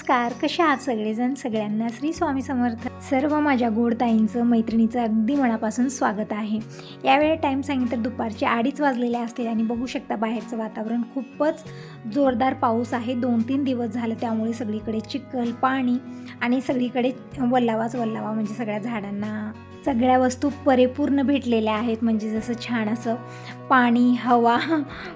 नमस्कार, कशा आहात सगळेजण? सगळ्यांना श्री स्वामी समर्थ. सर्व माझ्या गोड ताईंचं, मैत्रिणीचं अगदी मनापासून स्वागत आहे. यावेळी टाईम सांगितलं तर दुपारचे 2:30 वाजलेले असतील आणि बघू शकता बाहेरचं वातावरण खूपच जोरदार पाऊस आहे. 2-3 दिवस झालं, त्यामुळे सगळीकडे चिखल, पाणी आणि सगळीकडे वल्लावाच वल्लावा, म्हणजे सगळ्या झाडांना सगळ्या वस्तू परिपूर्ण भेटलेल्या आहेत. म्हणजे जसं छान असं पाणी, हवा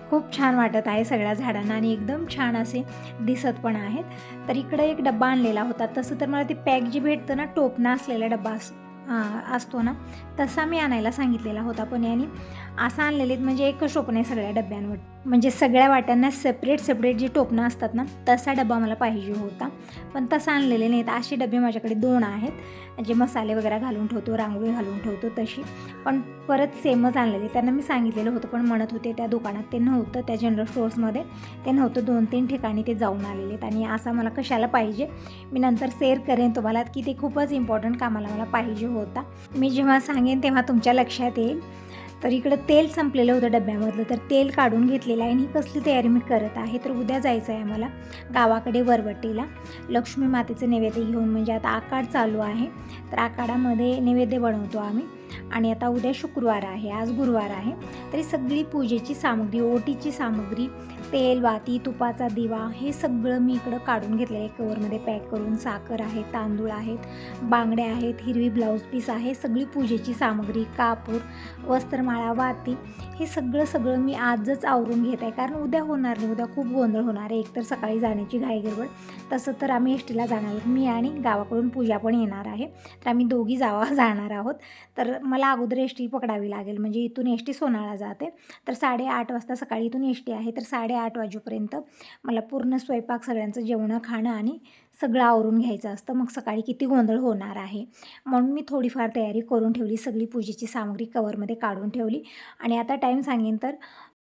खूप छान वाटत आहे सगळ्या झाडांना आणि एकदम छान असे दिसत पण आहेत. तर इकडे एक डब्बा आणलेला होता. तसं तर मला ते पॅक जे भेटतं ना, टोपणा असलेला डब्बा असतो ना, तसा मी आणायला सांगितलेला होता. पण याने असा आणलेले म्हणजे एकच टोपण आहे सगळ्या डब्यांवर, म्हणजे सगळ्या वाट्यांना सेपरेट जे टोपणं असतात ना, तसा डब्बा मला पाहिजे होता. पण तसा आणलेले नाहीत. असे डबे माझ्याकडे 2 आहेत, जे मसाले वगैरे घालून ठेवतो, रांगोळी घालून ठेवतो तशी. पण परत सेमच आणलेले. त्यांना मी सांगितलेलं होतं, पण म्हणत होते त्या दुकानात ते नव्हतं, त्या जनरल स्टोर्समध्ये ते नव्हतं. 2-3 ठिकाणी ते जाऊन आलेले आहेत आणि असा मला कशाला पाहिजे. मी नंतर शेअर करेन तुम्हाला की ते खूपच इम्पॉर्टंट कामाला मला पाहिजे होता. मी जेव्हा सांगेन तेव्हा तुमच्या लक्षात येईल. तर इकडं तेल संपलेलं होतं डब्यामधलं, तर तेल काढून घेतलेलं आहे आणि कसली तयारी मी करत आहे. तर उद्या जायचं आहे आम्हाला गावाकडे वरवटीला लक्ष्मी मातेचं नैवेद्य घेऊन. म्हणजे आता आखाड चालू आहे, तर आखाडामध्ये नैवेद्य बनवतो आम्ही. आणि आता उद्या शुक्रवार आहे, आज गुरुवार आहे. तरी सगळी पूजेची सामग्री, ओटीची सामग्री, तेल, वाती, तुपाचा दिवा, हे सगळं मी इकडं काढून घेतलेलं आहे कवरमध्ये पॅक करून. साखर आहे, तांदूळ आहेत, बांगड्या आहेत, हिरवी ब्लाऊज पीस आहे, सगळी पूजेची सामग्री, कापूर, वस्त्रमाळा, वाती, हे सगळं मी आजच आवरून घेत आहे. कारण उद्या होणार नाही, उद्या खूप गोंधळ होणार आहे. एकतर सकाळी जाण्याची घाई गडबड, तसं तर आम्ही एसटीला जाणार, मी आणि गावाकडून पूजा पण येणार आहे. तर आम्ही दोघी जाणार आहोत. तर मला अगोदर एसटी पकडावी लागेल, म्हणजे इथून एसटी सोनाळा जाते. तर 8:30 वाजता सकाळी इथून एसटी आहे. तर 8:30 वाजेपर्यंत मला पूर्ण स्वयंपाक, सगळ्यांचं जेवणं, खाणं आणि सगळं आवरून घ्यायचं असतं. मग सकाळी किती गोंधळ होणार आहे, म्हणून मी थोडीफार तयारी करून ठेवली. सगळी पूजेची सामग्री कवरमध्ये काढून ठेवली. आणि आता टाईम सांगेन तर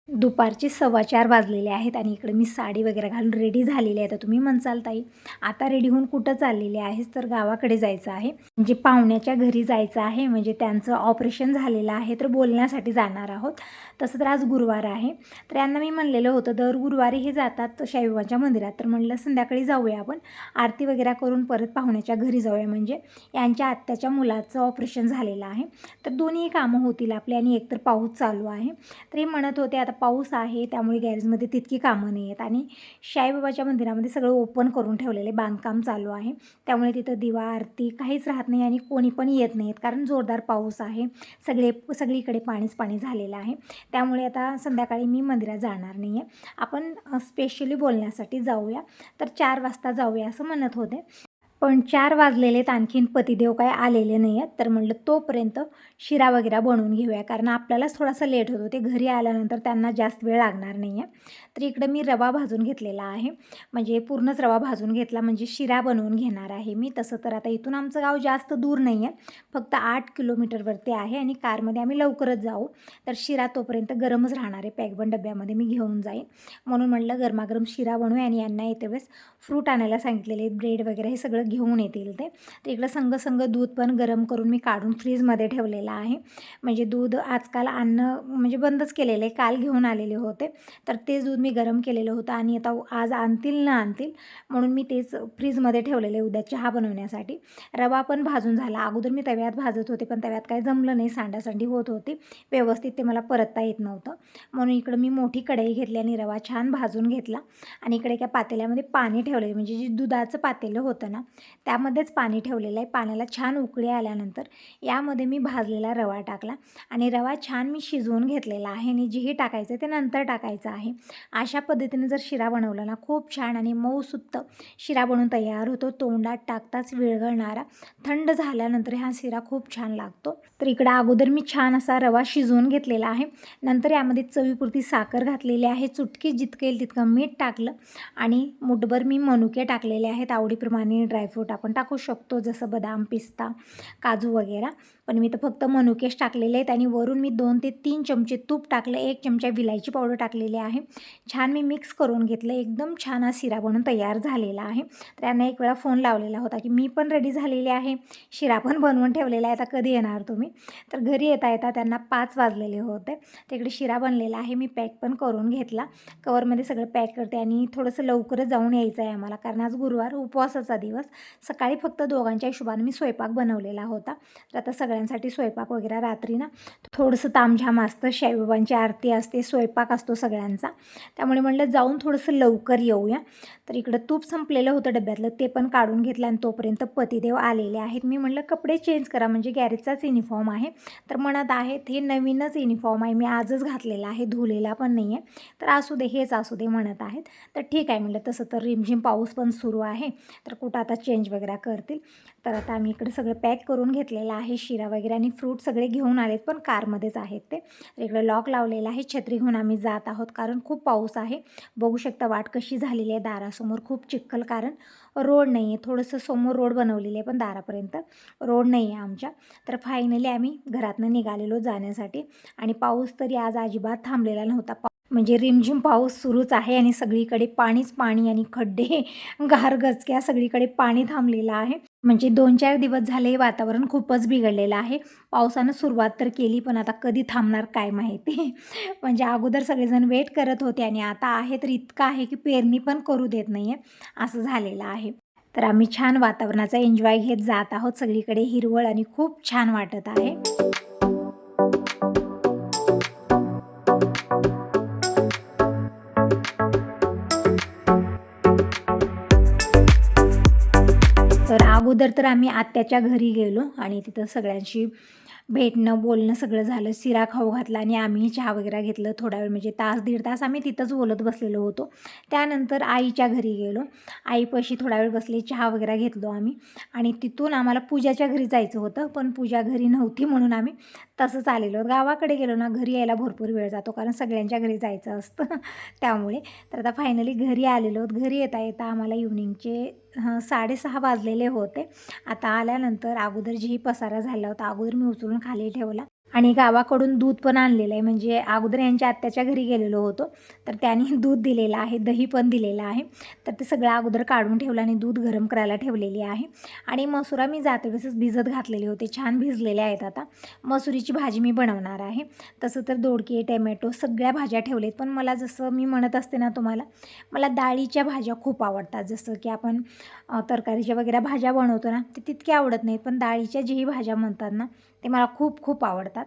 दुपारचे 4:15 वाजलेले आहेत आणि इकडे मी साडी वगैरे घालून रेडी झालेली आहे. तर तुम्ही म्हणसाल ताई, आता रेडी होऊन कुठं चाललेली आहेस? तर गावाकडे जायचं आहे, म्हणजे पाहुण्याच्या घरी जायचं आहे. म्हणजे त्यांचं ऑपरेशन झालेलं आहे, तर बोलण्यासाठी जाणार आहोत. तसं तर आज गुरुवार आहे, तर यांना मी म्हणलेलं होतं दर गुरुवारी हे जातात साईबाबाच्या मंदिरात. तर म्हणलं संध्याकाळी जाऊया आपण, आरती वगैरे करून परत पाहुण्याच्या घरी जाऊया. म्हणजे यांच्या आत्याच्या मुलाचं ऑपरेशन झालेलं आहे, तर दोन्ही कामं होतील आपली. आणि एकतर पाऊस चालू आहे, तर हे म्हणत होते आता पाऊस आहे त्यामुळे गॅरेजमध्ये तितकी कामं नाही आहेत. आणि साईबाबाच्या मंदिरामध्ये सगळं ओपन करून ठेवलेलं, बांधकाम चालू आहे, त्यामुळे तिथं दिवा, आरती काहीच राहत नाही आणि कोणी पण येत नाहीत. कारण जोरदार पाऊस आहे, सगळीकडे पाणी झालेलं आहे. त्यामुळे आता संध्याकाळी मी मंदिरात जाणार नाही आहे. आपण स्पेशली बोलण्यासाठी जाऊया, तर 4 वाजता जाऊया असं म्हणत होते. पण 4 वाजलेलेत, आणखीन पतिदेव काय आलेले नाही आहेत. तर म्हटलं तोपर्यंत शिरा वगैरे बनवून घेऊया, कारण आपल्यालाच थोडासा लेट होतो. ते घरी आल्यानंतर त्यांना जास्त वेळ लागणार नाही आहे. तर इकडं मी रवा भाजून घेतलेला आहे, म्हणजे पूर्णच रवा भाजून घेतला, म्हणजे शिरा बनवून घेणार आहे मी. तसं तर आता इथून आमचं गाव जास्त दूर नाही आहे, फक्त 8 किलोमीटरवरती आहे आणि कारमध्ये आम्ही लवकरच जाऊ. तर शिरा तोपर्यंत गरमच राहणार आहे, पॅकबंद डब्यामध्ये मी घेऊन जाईन. म्हणून म्हटलं गरमागरम शिरा बनवूया. आणि यांना येते वेळेस फ्रूट आणायला सांगितलेले, ब्रेड वगैरे हे सगळं घेऊन येतील ते. तर इकडं संग दूध पण गरम करून मी काढून फ्रीजमध्ये ठेवलेलं आहे. म्हणजे दूध आजकाल आणणं म्हणजे बंदच केलेलं आहे, काल घेऊन आलेले होते, तर तेच दूध मी गरम केलेलं होतं. आणि आता आज आणतील म्हणून मी तेच फ्रीजमध्ये ठेवलेले उद्या चहा बनवण्यासाठी. रवा पण भाजून झाला. अगोदर मी तव्यात भाजत होते, पण तव्यात काही जमलं नाही, सांडासांडी होत होती व्यवस्थित, ते मला परतता येत नव्हतं. म्हणून इकडं मी मोठी कढई घेतली आणि रवा छान भाजून घेतला. आणि इकडे एका पातेल्यामध्ये पाणी ठेवले, म्हणजे जे दुधाचं पातेलं होतं ना, त्यामध्येच पाणी ठेवलेलं आहे. पाण्याला छान उकळी आल्यानंतर यामध्ये मी भाजलेला रवा टाकला आणि रवा छान मी शिजवून घेतलेला आहे. आणि जेही टाकायचं ते नंतर टाकायचं आहे. अशा पद्धतीने जर शिरा बनवला ना, खूप छान आणि मऊसूत शिरा बनवून तयार होतो. तोंडात टाकताच विरघळणारा, थंड झाल्यानंतर हा शिरा खूप छान लागतो. तर इकडं अगोदर मी छान असा रवा शिजवून घेतलेला आहे. नंतर यामध्ये चवीपुरती साखर घातलेली आहे, चुटकी जितकं येईल तितकं मीठ टाकलं आणि मुठभर मी मनुके टाकलेले आहेत. आवडीप्रमाणे ड्रायफ्रूट आपण टाकू शकतो, जसं बदाम, पिस्ता, काजू वगैरे. पण मी तर फक्त मनुकेच टाकलेले आहेत आणि वरून मी 2 ते 3 चमचे तूप टाकलं, 1 चमचा विलायची पावडर टाकलेली आहे. छान मी मिक्स करून घेतलं. एकदम छान हा शिरा बनून तयार झालेला आहे. तर यांना एक वेळा फोन लावलेला होता की मी पण रेडी झालेली आहे, शिरा पण बनवून ठेवलेला आहे, आता कधी येणार तुम्ही? तर घरी येता येता त्यांना 5 वाजलेले होते. तिकडे शिरा बनलेला आहे, मी पॅक पण करून घेतला. कवरमध्ये सगळं पॅक करते आणि थोडंसं लवकरच जाऊन यायचं आहे आम्हाला, कारण आज गुरुवार उपवासाचा दिवस. सकाळी फक्त दोघांच्या हिशोबाने मी स्वयंपाक बनवलेला होता. तर आता सगळ्यांसाठी स्वयंपाक वगैरे रात्री ना थोडंसं तामझाम असतं, साईबाबांची आरती असते, स्वयंपाक असतो सगळ्यांचा. त्यामुळे म्हटलं जाऊन थोडंसं लवकर येऊया. तर इकडं तूप संपलेलं होतं डब्यातलं, ते पण काढून घेतलं आणि तोपर्यंत पतिदेव आलेले आहेत. मी म्हटलं कपडे चेंज करा, म्हणजे गॅरेजचाच युनिफॉर्म आहे. तर म्हणत आहेत हे नवीनच युनिफॉर्म आहे, मी आजच घातलेला आहे, धुलेला पण नाही आहे. तर असू दे, हेच असू दे म्हणत आहेत. तर ठीक आहे म्हटलं, तसं तर रिमझिम पाऊस पण सुरू आहे, तर कुठं आता चेंज वगैरे करतील. तर आता आम्ही इकडे सगळं पॅक करून घेतलेलं आहे, शिरा वगैरे आणि फ्रूट सगळे घेऊन आलेत, पण कारमध्येच आहेत ते. तर इकडे लॉक लावलेलं आहे, छत्री घेऊन आम्ही जात आहोत, कारण खूप पाऊस आहे. बघू शकता वाट कशी झालेली आहे, दारासमोर खूप चिखल, कारण रोड नाही आहे. थोडंसं समोर रोड बनवलेली आहे, पण दारापर्यंत रोड नाही आहे आमच्या. तर फायनली आम्ही घरातनं निघालेलो जाण्यासाठी आणि पाऊस तरी आज अजिबात थांबलेला नव्हता. म्हणजे रिमझिम पाऊस सुरूच आहे आणि सगळीकडे पाणीच पाणी आणि खड्डे, गचक्या, सगळीकडे पाणी थांबलेलं आहे. म्हणजे 2-4 दिवस झाले वातावरण खूपच बिघडलेलं आहे. पावसानं सुरुवात तर केली, पण आता कधी थांबणार काय माहिती. म्हणजे अगोदर सगळेजण वेट करत होते आणि आता आहे तर इतकं आहे की पेरणी पण करू देत नाही आहे, असं झालेलं आहे. तर आम्ही छान वातावरणाचा एन्जॉय घेत जात आहोत. सगळीकडे हिरवळ आणि खूप छान वाटत आहे. तर अगोदर तर आम्ही आत्याच्या घरी गेलो आणि तिथं सगळ्यांशी भेटणं, बोलणं सगळं झालं. शिरा खाऊ घातला आणि आम्ही चहा वगैरे घेतलं. थोडा वेळ म्हणजे तास, दीड तास आम्ही तिथंच बोलत बसलेलो होतो. त्यानंतर आईच्या घरी गेलो. आईपाशी थोडा वेळ बसले, चहा वगैरे घेतलो आम्ही आणि तिथून आम्हाला पूजाच्या घरी जायचं होतं, पण पूजा घरी नव्हती म्हणून आम्ही तसंच आलेलो. गावाकडे गेलो ना, घरी यायला भरपूर वेळ जातो, कारण सगळ्यांच्या घरी जायचं असतं त्यामुळे. तर आता फायनली घरी आलेलो. घरी येता येता आम्हाला इव्हनिंगचे 6:30 वाजलेले होते. आता आल्यानंतर अगोदर जेही पसारा झाला होता, अगोदर मी उचलून खाली ठेवला आणि गावाकडून दूध पण आणलेलं आहे. म्हणजे अगोदर यांच्या आत्याच्या घरी गेलेलो होतो, तर त्यांनी दूध दिलेलं आहे, दही पण दिलेलं आहे. तर ते सगळं अगोदर काढून ठेवलं आणि दूध गरम करायला ठेवलेली आहे. आणि मसुरा मी जाते वेळेसच भिजत घातलेले होते, छान भिजलेले आहेत. आता मसुरीची भाजी मी बनवणार आहे. तसं तर दोडके, टॅमॅटो सगळ्या भाज्या ठेवलेत, पण मला जसं मी म्हणत असते ना तुम्हाला, मला डाळीच्या भाज्या खूप आवडतात. जसं की आपण तरकारीच्या वगैरे भाज्या बनवतो ना, ते तितक्या आवडत नाहीत, पण डाळीच्या जेही भाज्या म्हणतात ना, ते मला खूप खूप आवडतात.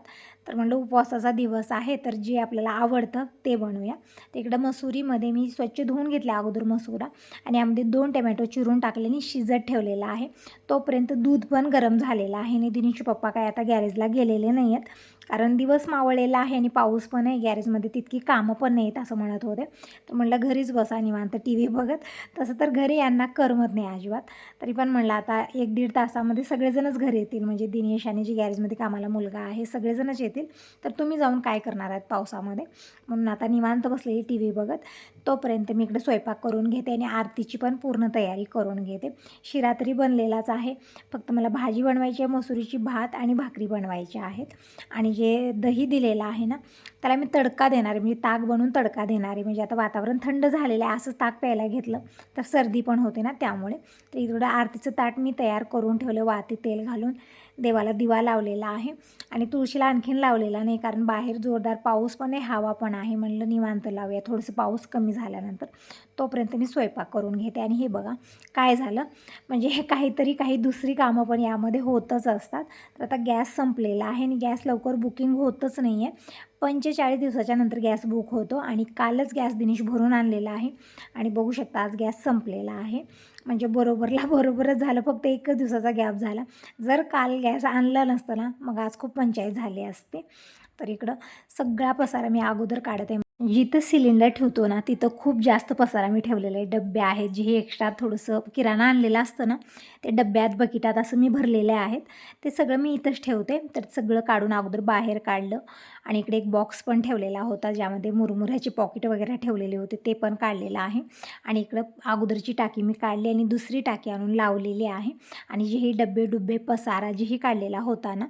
तर म्हटलं उपवासाचा दिवस आहे, तर जे आपल्याला आवडतं ते बनवूया. तर इकडं मसुरीमध्ये मी स्वच्छ धुवून घेतला अगोदर मसुरा आणि यामध्ये 2 टमॅटो चिरून टाकले आणि शिजत ठेवलेला आहे. तोपर्यंत दूध पण गरम झालेलं आहे आणि दिनेशचे पप्पा काय आता गॅरेजला गेलेले नाही आहेत, कारण दिवस मावळलेला आहे आणि पाऊस पण आहे, गॅरेजमध्ये तितकी कामं पण नाहीत असं म्हणत होते. तर म्हटलं घरीच बसा निवांत टी व्ही बघत. तसं तर घरी यांना करमत नाही अजिबात. तरी पण म्हणलं आता 1-1.5 तासामध्ये सगळेजणच घरी येतील, म्हणजे दिनेश आणि जी गॅरेजमध्ये कामाला मुलगा आहे सगळेजणच येतील. तर तुम्ही जाऊन काय करणार आहात पावसामध्ये? म्हणून आता निवांत बसलेली टी व्ही बघत. तोपर्यंत मी इकडे स्वयंपाक करून घेते आणि आरतीची पण पूर्ण तयारी करून घेते. शिरा तरी बनलेलाच आहे, फक्त मला भाजी बनवायची आहे, मसुरीची भात आणि भाकरी बनवायच्या आहेत. आणि जे दही दिलेलं आहे ना, त्याला मी तडका देणार आहे, म्हणजे ताक बनवून तडका देणार आहे. म्हणजे आता वातावरण थंड झालेलं आहे, असंच ताक प्यायला घेतलं तर सर्दी पण होते ना, त्यामुळे. तर इकडं आरतीचं ताट मी तयार करून ठेवलं, वाती तेल घालून देवाला दिवा लावलेला आहे आणि तुळशीला आणखीन लावलेला नाही, कारण बाहेर जोरदार पाऊस पण आहे, हवा पण आहे. म्हणलं निवांत लावूया, थोडंसं पाऊस कमी झाल्यानंतर. तोपर्यंत मी स्वयंपाक करून घेते. आणि हे बघा काय झालं, म्हणजे हे काही दुसरी कामं पण यामध्ये होतच असतात. तर आता गॅस संपलेला आहे आणि गॅस लवकर बुकिंग होतच नाही आहे. 45 दिवसाच्या नंतर गॅस बुक होतो आणि कालच गॅस दिनेश भरून आणलेला आहे आणि बघू शकता आज गॅस संपलेला आहे. म्हणजे बरोबरच झालं, फक्त 1च दिवसाचा गॅप झाला. जर काल गॅस आणला नसतं ना, मग आज खूप पंचायत झाली असते. तर इकडं सगळा पसारा मी अगोदर काढत आहे. जिथं सिलेंडर ठेवतो ना तिथं खूप जास्त पसारा मी ठेवलेला आहे. डब्बे आहेत जे हे एक्स्ट्रा थोडंसं किराणा आणलेलं असतं ना, ते डब्यात बकेटात असं मी भरलेले आहेत. ते सगळं मी इथंच ठेवते. तर सगळं काढून अगोदर बाहेर काढलं आणि इकडे एक बॉक्स पण ठेवलेला होता ज्यामध्ये मुरमुऱ्याचे पॉकेट वगैरे ठेवलेले होते, ते पण काढलेलं आहे. आणि इकडं अगोदरची टाकी मी काढली आणि दुसरी टाकी आणून लावलेली आहे. आणि जे हे डब्बे पसारा जेही काढलेला होता ना,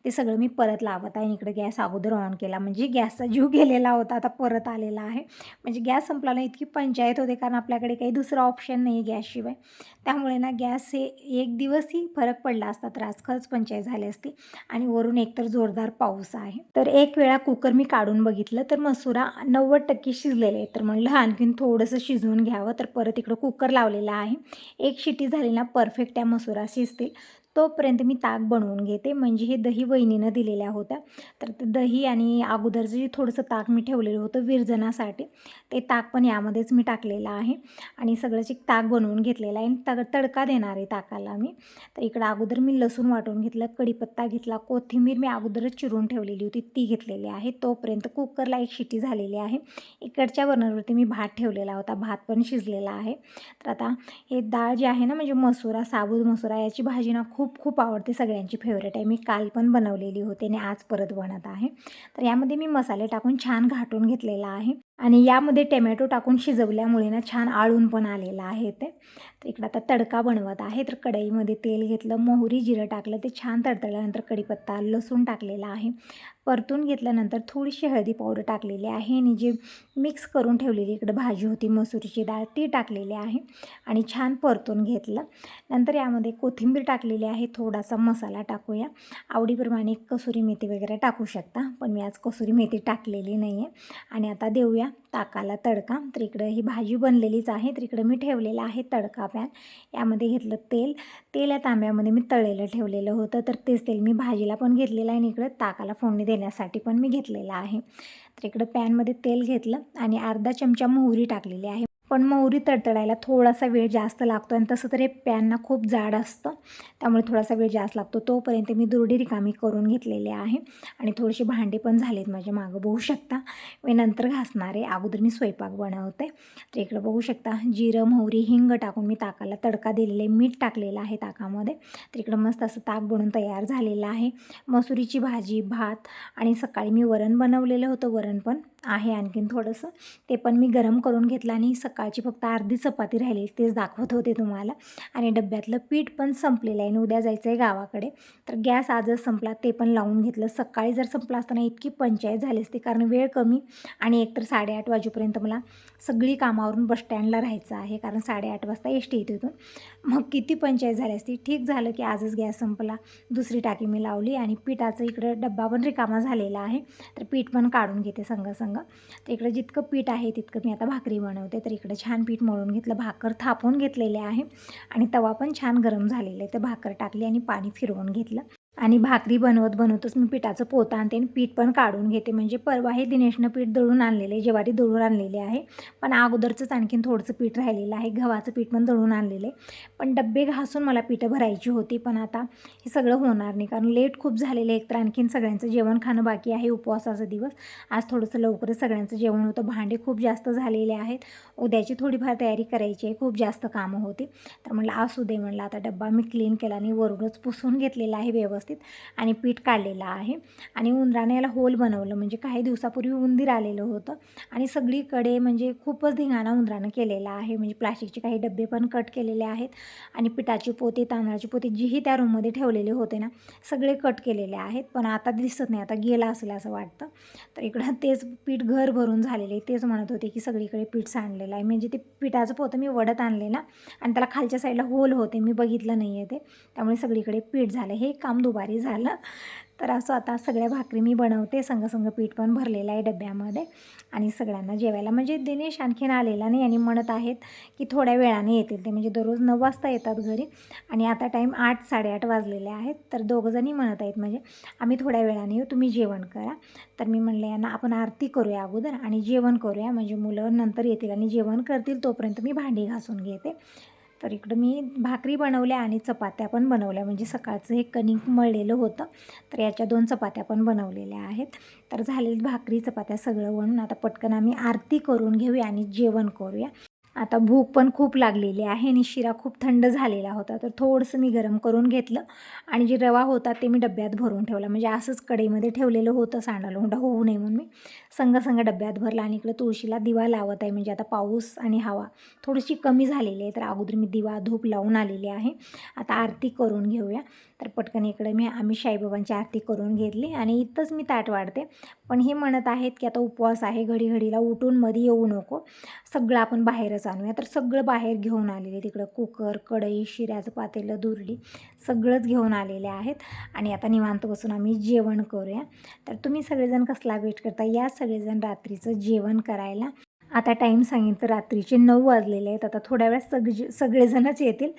ते सगळं मी परत लावत आहे. आणि इकडे गॅस अगोदर ऑन केला, म्हणजे गॅसचा जीव गेलेला होता आता परत आलेला आहे. म्हणजे गॅस संपला ना इतकी पंचायत होते, कारण आपल्याकडे काही दुसरा ऑप्शन नाही आहे गॅसशिवाय. त्यामुळे ना गॅस हे एक दिवसही फरक पडला असता तर आज खरंच पंचायत झाली असती. आणि वरून एकतर जोरदार पाऊस आहे. तर एक वेळा कुकर मी काढून बघितलं तर मसुरा 90% शिजलेले आहे. तर म्हणलं आणखीन थोडंसं शिजवून घ्यावं, तर परत इकडं कुकर लावलेला आहे. एक शिटी झाली ना परफेक्ट त्या मसुरा शिजतील. तोपर्यंत मी ताक बनवून घेते. म्हणजे हे दही वहिनीनं दिलेल्या होत्या, तर ते दही आणि अगोदरचं जे थोडंसं ताक मी ठेवलेलं होतं विरजणासाठी, ते ताक पण यामध्येच मी टाकलेलं आहे. आणि सगळंच एक ताक बनवून घेतलेलं आहे आणि तडका देणार आहे ताकाला मी. तर इकडं अगोदर मी लसूण वाटून घेतलं, कढीपत्ता घेतला, कोथिंबीर मी अगोदरच चिरून ठेवलेली होती ती घेतलेली आहे. तोपर्यंत कुकरला एक शिटी झालेली आहे. इकडच्या बर्नरवरती मी भात ठेवलेला होता, भात पण शिजलेला आहे. तर आता हे डाळ जी आहे ना, म्हणजे मसुरा, साबूत मसुरा, याची भाजी ना खूप खूप आवडते, सगळ्यांची फेवरेट आहे. मी काल पण बनवलेली होती आणि आज परत बनत आहे. तर यामध्ये मी मसाले टाकून छान घाटून घेतलेला आहे. आणि यामध्ये टोमॅटो टाकून शिजवल्यामुळे ना छान आळून पण आलेलं आहे ते. तर इकडं आता तडका बनवत आहे. तर कढईमध्ये तेल घेतलं, मोहरी जिरं टाकलं, ते छान तडतळल्यानंतर कढीपत्ता लसूण टाकलेला आहे. परतून घेतल्यानंतर थोडीशी हळदी पावडर टाकलेली आहे आणि जे मिक्स करून ठेवलेली इकडं भाजी होती मसुरीची डाळ ती टाकलेली आहे आणि छान परतून घेतलं. नंतर यामध्ये कोथिंबीर टाकलेली आहे, थोडासा मसाला टाकूया. आवडीप्रमाणे कसुरी मेथी वगैरे टाकू शकता, पण मी आज कसुरी मेथी टाकलेली नाही आहे. आणि आता देऊया ताकाला तडका. तर इकडं ही भाजी बनलेलीच आहे. तर इकडं मी ठेवलेलं आहे तडका पॅन. यामध्ये घेतलं तेल या तांब्यामध्ये मी तळलेलं ठेवलेलं होतं, तर तेच तेल मी भाजीला पण घेतलेलं आहे आणि इकडं ताकाला फोडणी देण्यासाठी पण मी घेतलेलं आहे. तर इकडं पॅनमध्ये तेल घेतलं आणि अर्धा चमचा मोहरी टाकलेली आहे. पण मोहरी तडतडायला थोडासा वेळ जास्त लागतो आणि तसं तर हे पॅन ना खूप जाड असतं, त्यामुळे थोडासा वेळ जास्त लागतो. तोपर्यंत मी दुरडी रिकामी करून घेतलेले आहे आणि थोडीशी भांडी पण झालीत माझ्या मागं, बघू शकता. मी नंतर घासणार आहे, अगोदर मी स्वयंपाक बनवते. तर इकडं बघू शकता जिरं, मोहरी, हिंग टाकून मी ताकाला तडका दिलेला आहे, मीठ टाकलेलं आहे ताकामध्ये. तर इकडं मस्त असं ताक बनून तयार झालेलं आहे. मसुरीची भाजी, भात आणि सकाळी मी वरण बनवलेलं होतं, वरण पण आहे आणखीन थोडंसं, ते पण मी गरम करून घेतलं. आणि सकाळची फक्त अर्धी चपाती राहिली तेच दाखवत होते तुम्हाला. आणि डब्यातलं पीठ पण संपलेलं आहे आणि उद्या जायचं आहे गावाकडे, तर गॅस आजच संपला, ते पण लावून घेतलं. सकाळी जर संपला असताना इतकी पंचायत झाली असती, कारण वेळ कमी आणि एकतर 8:30 वाजेपर्यंत मला सगळी कामावरून बसस्टँडला राहायचं आहे, कारण 8:30 वाजता एस टी येते तिथून. मग किती पंचायत झाली असती. ठीक झालं की आजच गॅस संपला, दुसरी टाकी मी लावली आणि पिठाचं इकडं डब्बा पण रिकामा झालेला आहे, तर पीठ पण काढून घेते संग. तर इकडं जितकं पीठ आहे तितकं मी आता भाकरी बनवते. तर इकडं छान पीठ मळून घेतलं, भाकर थापून घेतलेले आहे आणि तवा पण छान गरम झालेला आहे. तर भाकर टाकली आणि पाणी फिरवून घेतलं आणि भाकरी बनवतच मी पिठाचं पोतं आणते आणि पीठ पण काढून घेते. म्हणजे परवा हे दिनेशनं पीठ दळून आणलेलं आहे, ज्वारी दळून आणलेली आहे, पण अगोदरचंच आणखीन थोडंसं पीठ राहिलेलं आहे. गव्हाचं पीठ पण दळून आणलेलं आहे, पण डब्बे घासून मला पीठं भरायची होती. पण आता हे सगळं होणार नाही, कारण लेट खूप झालेलं आहे. एकतर आणखीन सगळ्यांचं जेवण खाणं बाकी आहे, उपवासाचा दिवस. आज थोडंसं लवकरच सगळ्यांचं जेवण होतं. भांडे खूप जास्त झालेले आहेत, उद्याची थोडीफार तयारी करायची आहे, खूप जास्त कामं होती. तर म्हणलं असू दे, म्हणलं आता डब्बा मी क्लीन केला आणि वरूनच पुसून घेतलेला आहे व्यवस्थित आणि पीठ काढलेलं आहे. आणि उंदराने याला होल बनवलं, म्हणजे काही दिवसापूर्वी उंदीर आलेलं होतं आणि सगळीकडे म्हणजे खूपच धिंगाणा उंदरानं केलेला आहे. म्हणजे प्लास्टिकचे काही डब्बे पण कट केलेले आहेत आणि पिठाची पोते, तांदळाची पोते जीही त्या रूममध्ये ठेवलेले होते ना, सगळे कट केलेले आहेत. पण आता दिसत नाही, आता गेला असेल असं वाटतं. तर इकडं तेच पीठ घर भरून झालेले, तेच म्हणत होते की सगळीकडे पीठ सांडलेलं आहे. म्हणजे ते पिठाचं पोतं मी वडत आणले ना, आणि त्याला खालच्या साईडला होल होते, मी बघितलं नाही आहे ते, त्यामुळे सगळीकडे पीठ झालं. हे काम दुबारी झालं. तर असं आता सगळ्या भाकरी मी बनवते, संग पीठ पण भरलेलं आहे डब्यामध्ये आणि सगळ्यांना जेवायला. म्हणजे दिनेश आणखीन आलेला नाही आणि म्हणत आहेत की थोड्या वेळाने येतील ते, म्हणजे दररोज 9 वाजता येतात घरी आणि आता टाईम 8, 8:30 वाजलेले आहेत. तर दोघंजणी म्हणत आहेत म्हणजे आम्ही थोड्या वेळाने येऊ, तुम्ही जेवण करा. तर मी म्हणले यांना आपण आरती करूया अगोदर आणि जेवण करूया, म्हणजे मुलं नंतर येतील आणि जेवण करतील, तोपर्यंत मी भांडी घासून घेते. तर इकडं मी भाकरी बनवल्या आणि चपात्या पण बनवल्या, म्हणजे सकाळचं हे कणिक मळलेलं होतं, तर याच्या 2 चपात्या पण बनवलेल्या आहेत. तर झालेली भाकरी चपात्या सगळं बनवून आता पटकन आम्ही आरती करून घेऊया आणि जेवण करूया. आता भूक पण खूप लागलेली आहे आणि शिरा खूप थंड झालेला होता, तर थोडंसं मी गरम करून घेतलं आणि जे रवा होता ते मी डब्यात भरून ठेवला. म्हणजे असंच कढईमध्ये ठेवलेलं होतं, सांडालोंढा होऊ नये म्हणून मी संग डब्यात भरला. आणि इकडे तुळशीला दिवा लावत आहे, म्हणजे आता पाऊस आणि हवा थोडीशी कमी झालेली आहे, तर अगोदर मी दिवा धूप लावून आलेली आहे. आता आरती करून घेऊया. तर पटकन इकडे आम्ही साईबाबांची आरती करून घेतली आणि इथंच मी ताट वाढते. पण हे म्हणत आहेत की आता उपवास आहे, घडीला उठून मध्ये येऊ नको, सगळं आपण बाहेरच आणूया. तर सगळं बाहेर घेऊन आलेले, तिकडं कुकर, कढई, शिऱ्याचं पातेलं, दुर्डी सगळंच घेऊन आलेले आहेत. आणि आता निवांत बसून आम्ही जेवण करूया. तर तुम्ही सगळेजण कसला वेट करता, या सगळेजण रात्रीचं जेवण करायला. आता टाईम सांगितलं रात्रीचे 9 वाजलेले आहेत. आता थोड्या वेळात सगळेजणच येतील,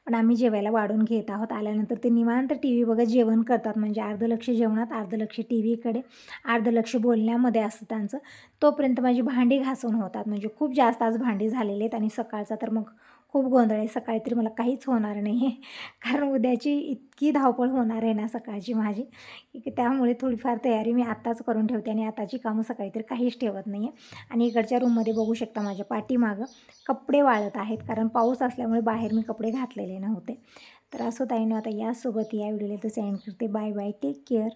पण आम्ही जेवायला वाढून घेत आहोत. आल्यानंतर ते निवांत टी व्ही बघत जेवण करतात, म्हणजे अर्धं लक्ष जेवणात, अर्धं लक्ष टी व्हीकडे, अर्धं लक्ष बोलण्यामध्ये असतं त्यांचं. तोपर्यंत माझी भांडी घासून होतात, म्हणजे खूप जास्त आज भांडी झालेली आहेत. आणि सकाळचा तर मग खूप गोंधळ आहे. सकाळी तरी मला काहीच होणार नाही आहे, कारण उद्याची इतकी धावपळ होणार आहे ना सकाळची माझी, की त्यामुळे थोडीफार तयारी मी आत्ताच करून ठेवते आणि आताची कामं सकाळी तरी काहीच ठेवत नाही आहे. आणि इकडच्या रूममध्ये बघू शकता माझ्या पाठीमागं कपडे वाळत आहेत, कारण पाऊस असल्यामुळे बाहेर मी कपडे घातलेले नव्हते. तर असं ताईनं आता यासोबत या व्हिडिओला तर सेंड करते. Bye bye, take care.